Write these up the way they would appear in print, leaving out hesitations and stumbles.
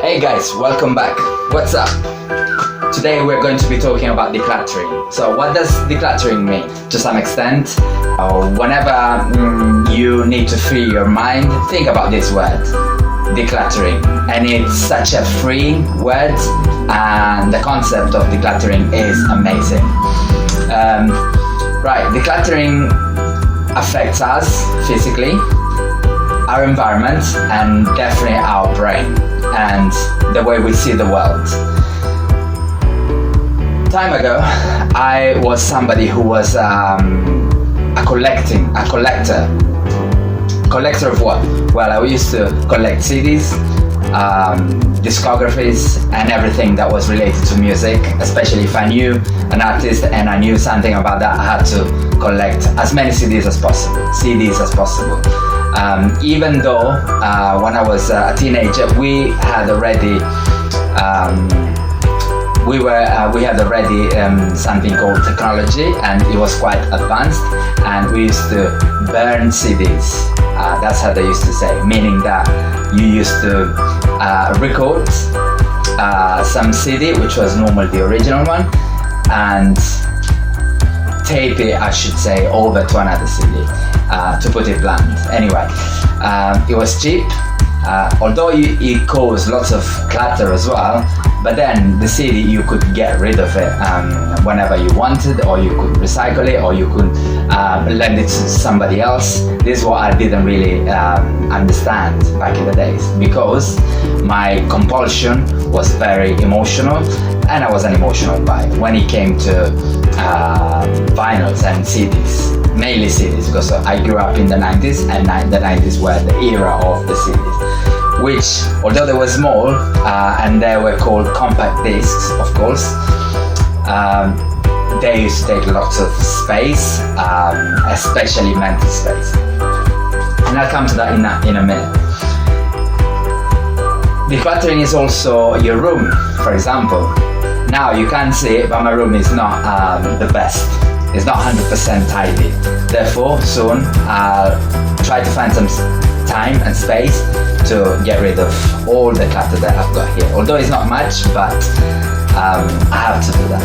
Hey guys, welcome back. What's up? Today we're going to be talking about decluttering. So what does decluttering mean? To some extent, whenever you need to free your mind, think about this word, decluttering. And it's such a freeing word, and the concept of decluttering is amazing. Decluttering affects us physically, our environment, and definitely our brain and the way we see the world. Time ago, I was somebody who was a collector. Collector of what? Well, I used to collect CDs, discographies, and everything that was related to music, especially if I knew an artist and I knew something about that. I had to collect as many CDs as possible. Even though when I was a teenager, we had already something called technology, and it was quite advanced, and we used to burn CDs. That's how they used to say, meaning that you used to record some CD, which was normally the original one, and tape it, I should say, over to another CD, to put it blunt. Anyway, it was cheap, although it caused lots of clutter as well, but then the CD, you could get rid of it whenever you wanted, or you could recycle it, or you could lend it to somebody else. This is what I didn't really understand back in the days, because my compulsion was very emotional, and I was an emotional guy when it came to vinyls and CDs, mainly CDs, because I grew up in the 90s, and the 90s were the era of the CDs, which, although they were small and they were called compact discs, of course, they used to take lots of space, especially mental space. And I'll come to that in a minute. Decluttering is also your room, for example. Now you can't see it, but my room is not the best. It's not 100% tidy. Therefore, soon I'll try to find some time and space to get rid of all the clutter that I've got here. Although it's not much, but I have to do that.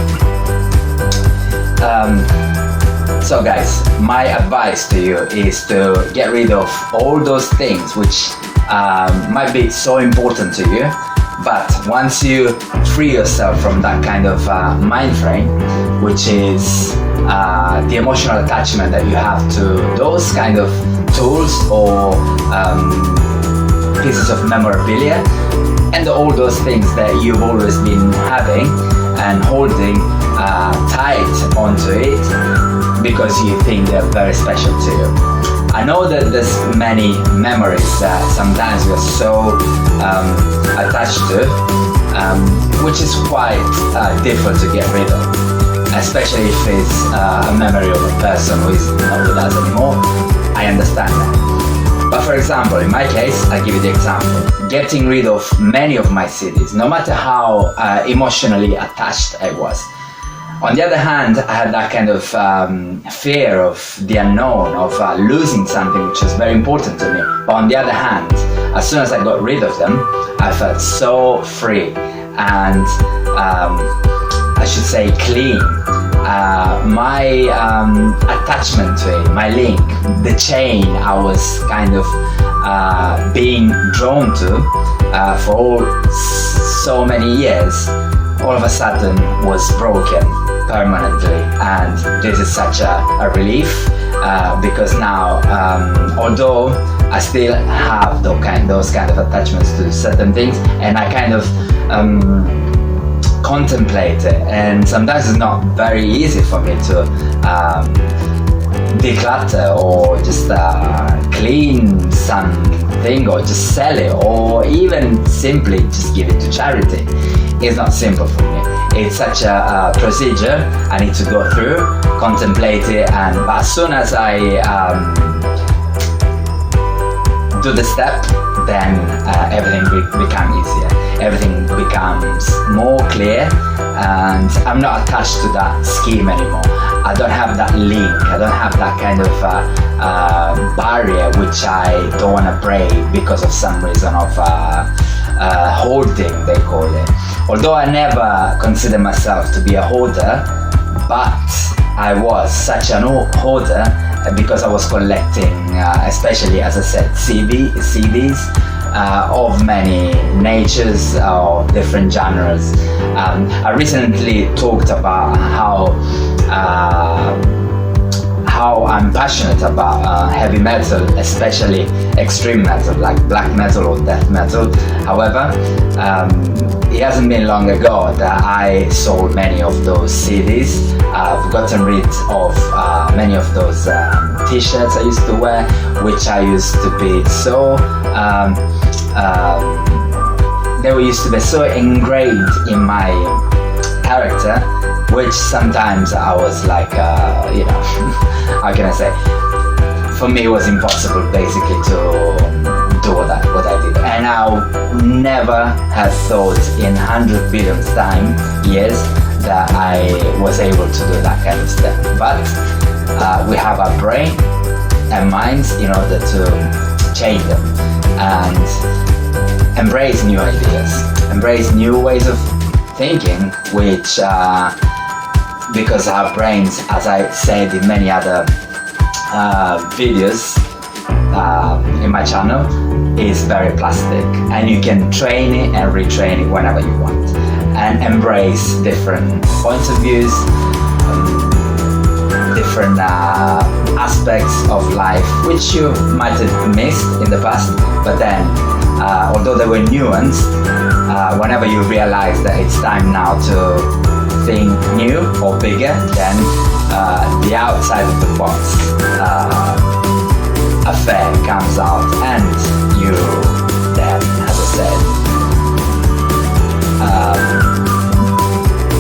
So guys, my advice to you is to get rid of all those things which might be so important to you, but once you free yourself from that kind of mind frame, which is the emotional attachment that you have to those kind of tools or pieces of memorabilia, and all those things that you've always been having and holding tight onto it because you think they're very special to you. I know that there's many memories that sometimes we're so attached to, which is quite difficult to get rid of, especially if it's a memory of a person who is not with us anymore. I understand that. But for example, in my case, I'll give you the example. Getting rid of many of my CDs, no matter how emotionally attached I was. On the other hand, I had that kind of fear of the unknown, of losing something which was very important to me. But on the other hand, as soon as I got rid of them, I felt so free and I should say clean. My attachment to it, my link, the chain I was kind of being drawn to for so many years, all of a sudden was broken permanently, and this is such a relief because now, although I still have those kind of attachments to certain things, and I kind of contemplate it, and sometimes it's not very easy for me to declutter or just clean something or just sell it or even simply just give it to charity. It's not simple for me. It's such a procedure I need to go through, contemplate it, but as soon as I do the step, then everything becomes easier. Everything becomes more clear, and I'm not attached to that scheme anymore. I don't have that link. I don't have that kind of barrier which I don't want to break because of some reason of hoarding, they call it. Although I never consider myself to be a hoarder, but I was such an hoarder because I was collecting, especially as I said, CDs of many natures or different genres. I recently talked about how I'm passionate about heavy metal, especially extreme metal like black metal or death metal. However, it hasn't been long ago that I sold many of those CDs. I've gotten rid of many of those t-shirts I used to wear, which I used to be so they were used to be so engraved in my character, which sometimes I was like, you know, how can I say? For me, it was impossible basically to do what I did, and I never had thought in 100 billion years that I was able to do that kind of stuff. But we have our brain and minds in order to change them and embrace new ideas, embrace new ways of thinking, which because our brains, as I said in many other videos in my channel, is very plastic, and you can train it and retrain it whenever you want, and embrace different points of views, different aspects of life which you might have missed in the past, but then although they were nuanced, whenever you realize that it's time now to think new or bigger, then the outside of the box affair comes out, and you then, as I said,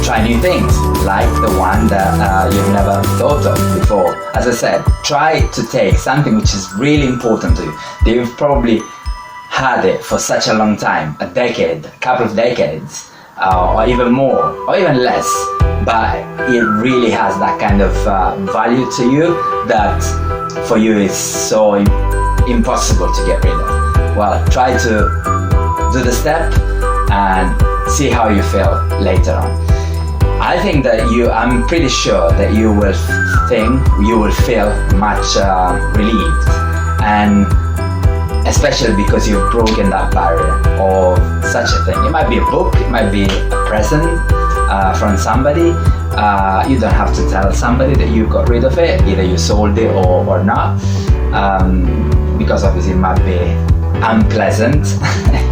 try new things like the one that you've never thought of before. As I said, try to take something which is really important to you, that you've probably had it for such a long time, a decade, a couple of decades, or even more, or even less, but it really has that kind of value to you that for you is so impossible to get rid of. Well, try to do the step and see how you feel later on. I think that I'm pretty sure that you will feel much relieved, and especially because you've broken that barrier of such a thing. It might be a book, it might be a present from somebody. You don't have to tell somebody that you got rid of it, either you sold it or not, because obviously it might be unpleasant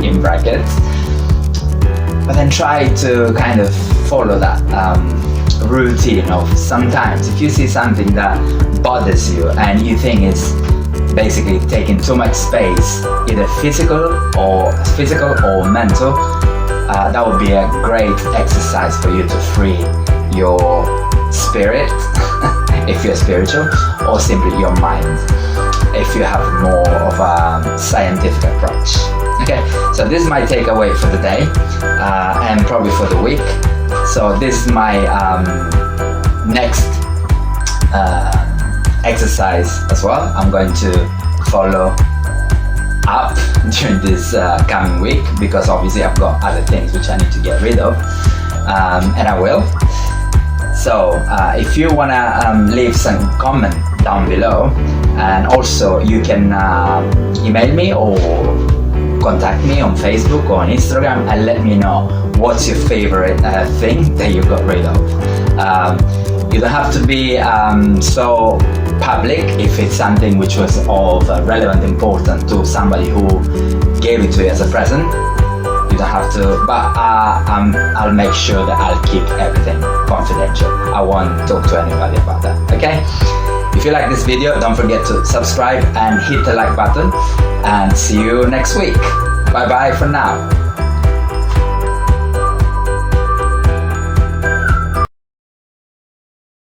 in brackets. But then try to kind of follow that routine of, sometimes if you see something that bothers you and you think it's basically taking too much space, either physical or mental, that would be a great exercise for you to free your spirit if you're spiritual, or simply your mind if you have more of a scientific approach. Okay, so this is my takeaway for the day and probably for the week. So this is my next exercise as well. I'm going to follow up during this coming week, because obviously I've got other things which I need to get rid of, and I will. So if you want to leave some comment down below, and also you can email me or contact me on Facebook or on Instagram and let me know what's your favorite thing that you got rid of. You don't have to be so public if it's something which was of relevant importance to somebody who gave it to you as a present. You don't have to, but I'll make sure that I'll keep everything confidential. I won't talk to anybody about that, okay? If you like this video, don't forget to subscribe and hit the like button, and see you next week. Bye bye for now.